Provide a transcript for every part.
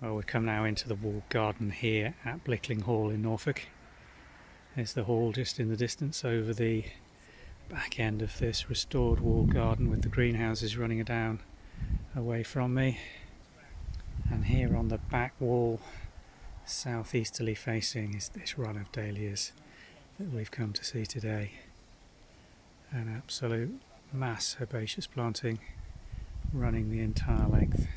Well, we've come now into the walled garden here at Blickling Hall in Norfolk. There's the hall just in the distance over the back end of this restored walled garden with the greenhouses running down away from me. And here on the back wall, southeasterly facing, is this run of dahlias that we've come to see today. An absolute mass herbaceous planting running the entire length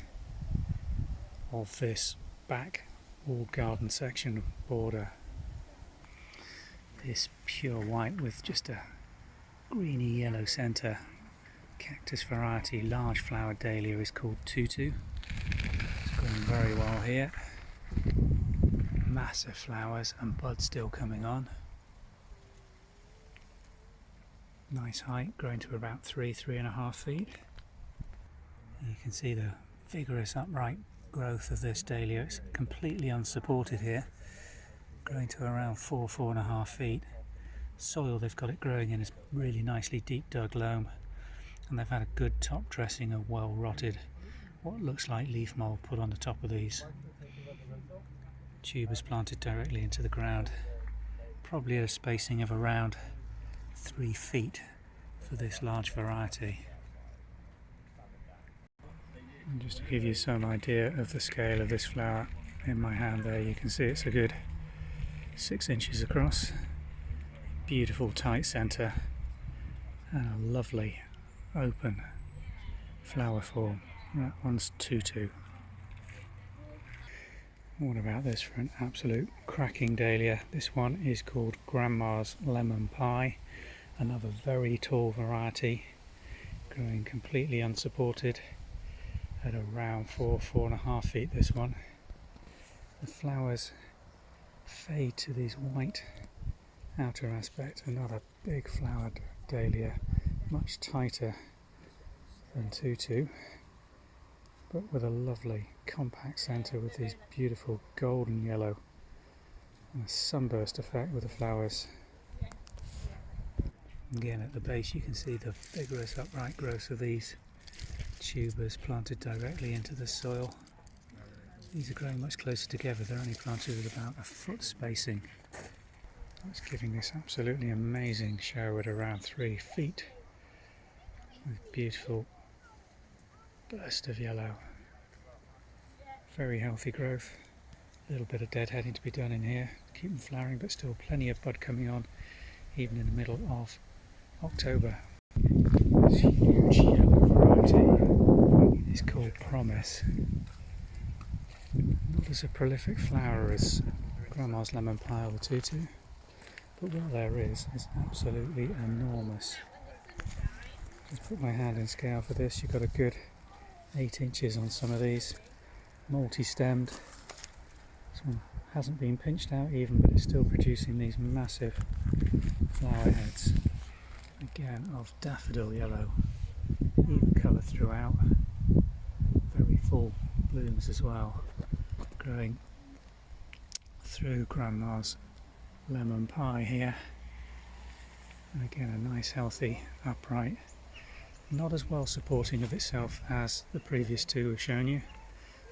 of this back walled garden section border. This pure white with just a greeny yellow centre cactus variety large flowered dahlia is called Tutu. It's growing very well here. Massive flowers and buds still coming on. Nice height, growing to about 3.5 feet. You can see the vigorous upright growth of this dahlia. It's completely unsupported here, growing to around 4.5 feet. Soil they've got it growing in is really nicely deep dug loam, and they've had a good top dressing of well rotted, what looks like leaf mould put on the top of these. Tubers planted directly into the ground, probably at a spacing of around 3 feet for this large variety. And just to give you some idea of the scale of this flower, in my hand there you can see it's a good 6 inches across, beautiful tight centre and a lovely open flower form. That one's Tutu. What about this for an absolute cracking dahlia? This one is called Grandma's Lemon Pie, another very tall variety, growing completely unsupported at around 4.5 feet. This one. The flowers fade to these white outer aspect. Another big flowered dahlia, much tighter than Tutu, but with a lovely compact centre with these beautiful golden yellow and a sunburst effect with the flowers. Again at the base you can see the vigorous upright growth of these tubers planted directly into the soil. These are growing much closer together. They're only planted with about a foot spacing. That's giving this absolutely amazing show at around 3 feet with beautiful burst of yellow. Very healthy growth. A little bit of deadheading to be done in here to keep them flowering, but still plenty of bud coming on even in the middle of October. This huge yellow variety is called Promise. Not as a prolific flower as Grandma's Lemon Pie or the Tutu, but what there is absolutely enormous. Just put my hand in scale for this. You've got a good 8 inches on some of these, multi-stemmed. This one hasn't been pinched out even, but it's still producing these massive flower heads, again of daffodil yellow, even colour throughout, very full blooms as well, growing through Grandma's Lemon Pie here. And again a nice healthy upright, not as well supporting of itself as the previous two we've shown you.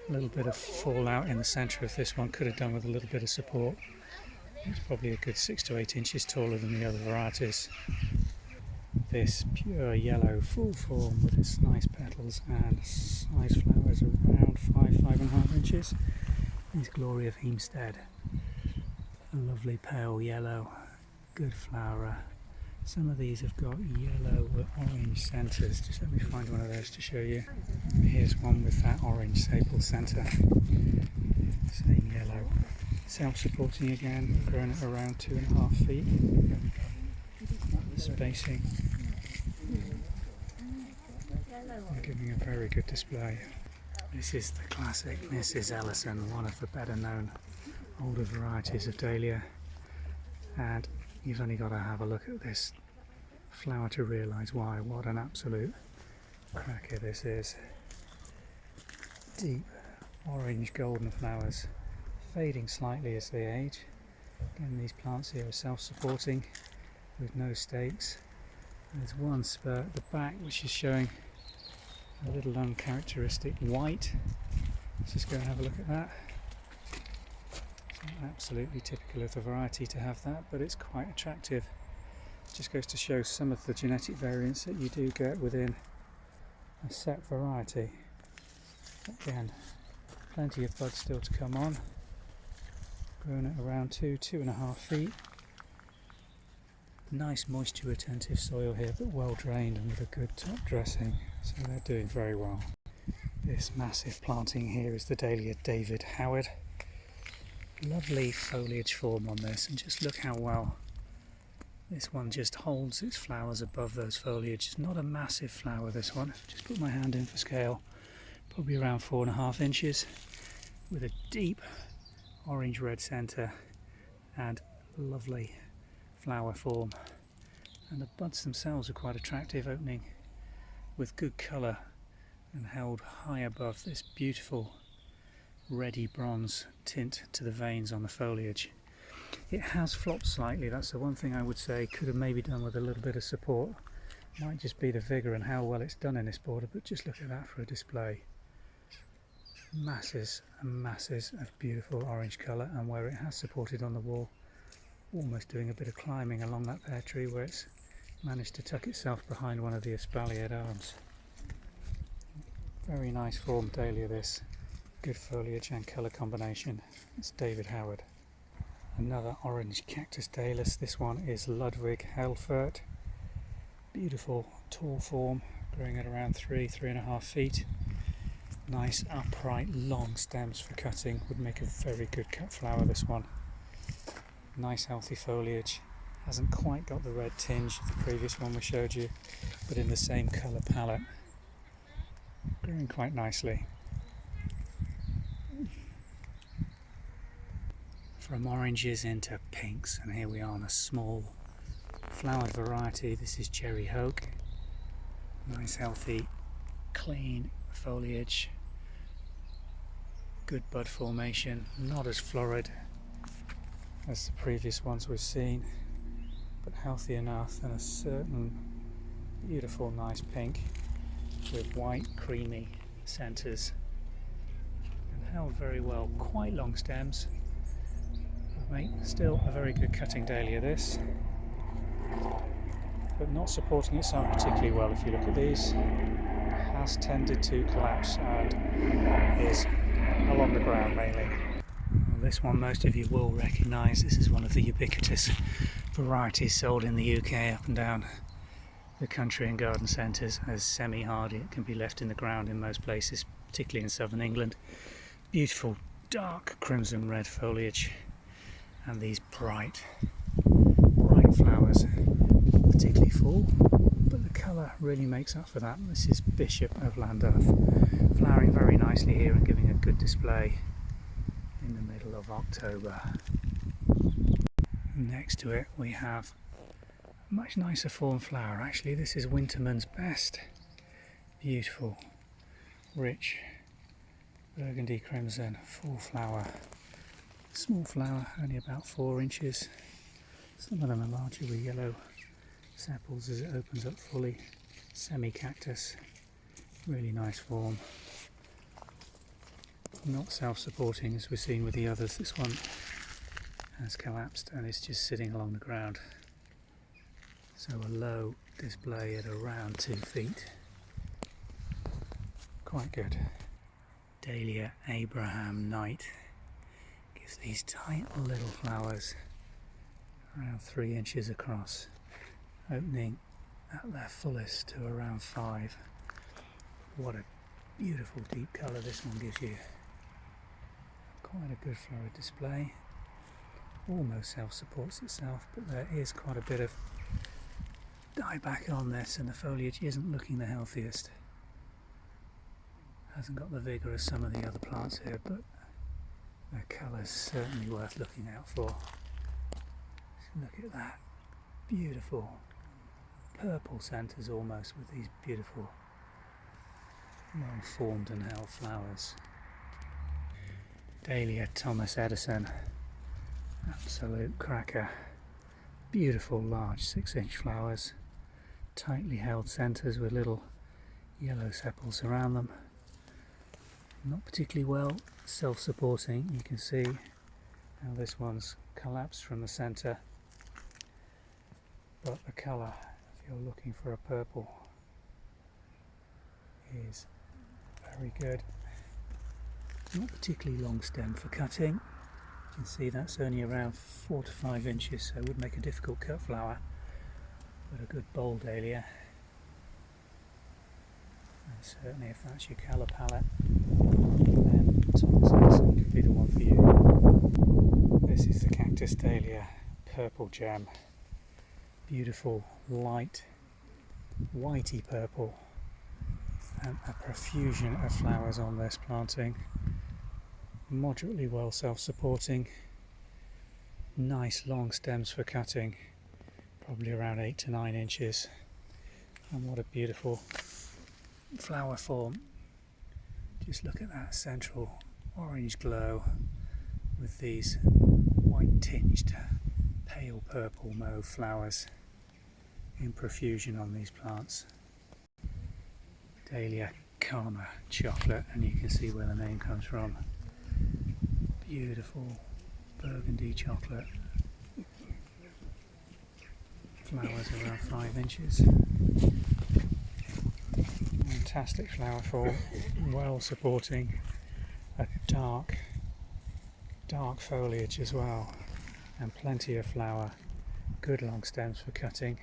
A little bit of fallout in the centre of this one, could have done with a little bit of support. It's probably a good 6 to 8 inches taller than the other varieties. This pure yellow full form with its nice petals and size flowers around 5.5 inches is Glory of Hempstead. A lovely pale yellow, good flower. Some of these have got yellow or orange centres. Just let me find one of those to show you. Here's one with that orange sable centre. Same yellow. Self-supporting again, growing at around 2.5 feet. Spacing. And giving a very good display. This is the classic Mrs. Edison, one of the better known older varieties of dahlia. And you've only got to have a look at this flower to realise why. What an absolute cracker this is. Deep orange golden flowers, fading slightly as they age. Again, these plants here are self-supporting with no stakes. There's one spur at the back which is showing a little uncharacteristic white Let's just go and have a look at that. It's not absolutely typical of the variety to have that, but it's quite attractive. Just goes to show some of the genetic variants that you do get within a set variety. Again, plenty of buds still to come on. Grown at around 2.5 feet. Nice moisture retentive soil here, but well drained and with a good top dressing, so they're doing very well. This massive planting here is the Dahlia David Howard. Lovely foliage form on this, and just look how well this one just holds its flowers above those foliage. It's not a massive flower, this one. Just put my hand in for scale, probably around 4.5 inches, with a deep orange red centre and lovely flower form. And the buds themselves are quite attractive, opening with good colour and held high above this beautiful reddy bronze tint to the veins on the foliage. It has flopped slightly, that's the one thing I would say could have maybe done with a little bit of support. Might just be the vigour and how well it's done in this border, but just look at that for a display. Masses and masses of beautiful orange colour, and where it has supported on the wall, almost doing a bit of climbing along that pear tree where it's managed to tuck itself behind one of the espaliered arms. Very nice form dahlia this. Good foliage and colour combination. It's David Howard. Another orange cactus dahlias. This one is Ludwig Helfert. Beautiful tall form, growing at around 3.5 feet. Nice upright long stems for cutting. Would make a very good cut flower, this one. Nice healthy foliage. Hasn't quite got the red tinge of the previous one we showed you, but in the same colour palette. Growing quite nicely. From oranges into pinks, and here we are on a small flowered variety. This is Cherry Hoke. Nice healthy clean foliage, good bud formation, not as florid as the previous ones we've seen, but healthy enough, and a certain beautiful nice pink with white creamy centres, and held very well. Quite long stems. Make still a very good cutting dahlia this, but not supporting itself particularly well. If you look at these, has tended to collapse and is along the ground mainly. Well, this one most of you will recognise. This is one of the ubiquitous varieties sold in the UK up and down the country and garden centres as semi-hardy. It can be left in the ground in most places, particularly in southern England. Beautiful dark crimson red foliage. And these bright flowers, particularly full, but the colour really makes up for that. This is Bishop of Landau, flowering very nicely here and giving a good display in the middle of October. Next to it we have a much nicer form flower. Actually, this is Winterman's Best. Beautiful, rich, burgundy crimson, full flower. Small flower, only about 4 inches. Some of them are larger with yellow sepals as it opens up fully. Semi-cactus, really nice form. Not self-supporting as we've seen with the others. This one has collapsed and is just sitting along the ground. So a low display at around 2 feet. Quite good. Dahlia Abraham Knight. Gives these tiny little flowers around 3 inches across, opening at their fullest to around 5. What a beautiful deep colour this one gives you. Quite a good flowered display. Almost self-supports itself, but there is quite a bit of dieback on this, and the foliage isn't looking the healthiest. Hasn't got the vigour of some of the other plants here, but the colour's certainly worth looking out for. Look at that, beautiful purple centres almost, with these beautiful well formed and held flowers. Dahlia Thomas Edison, absolute cracker. Beautiful large 6-inch flowers, tightly held centres with little yellow sepals around them. Not particularly well self-supporting. You can see how this one's collapsed from the centre, but the colour, if you're looking for a purple, is very good. Not particularly long stem for cutting. You can see that's only around 4 to 5 inches, so it would make a difficult cut flower, but a good bold dahlia. And certainly if that's your colour palette, then Toxins could be the one for you. This is the Cactus Dahlia Purple Gem. Beautiful, light, whitey purple, and a profusion of flowers on this planting. Moderately well self-supporting, nice long stems for cutting, probably around 8 to 9 inches, and what a beautiful flower form. Just look at that central orange glow with these white tinged pale purple mauve flowers in profusion on these plants. Dahlia Karma Chocolate, and you can see where the name comes from. Beautiful burgundy chocolate. Flowers around 5 inches. Fantastic flower form, well supporting a dark foliage as well, and plenty of flower. Good long stems for cutting.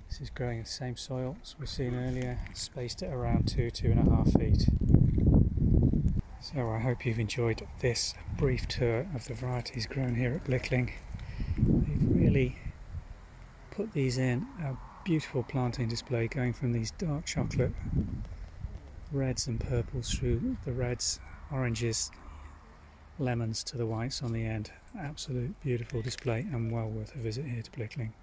This is growing in the same soil as we've seen earlier, spaced at around 2–2.5 feet. So I hope you've enjoyed this brief tour of the varieties grown here at Blickling. They've really put these in a beautiful planting display, going from these dark chocolate reds and purples through the reds, oranges, lemons to the whites on the end. Absolute beautiful display and well worth a visit here to Blickling.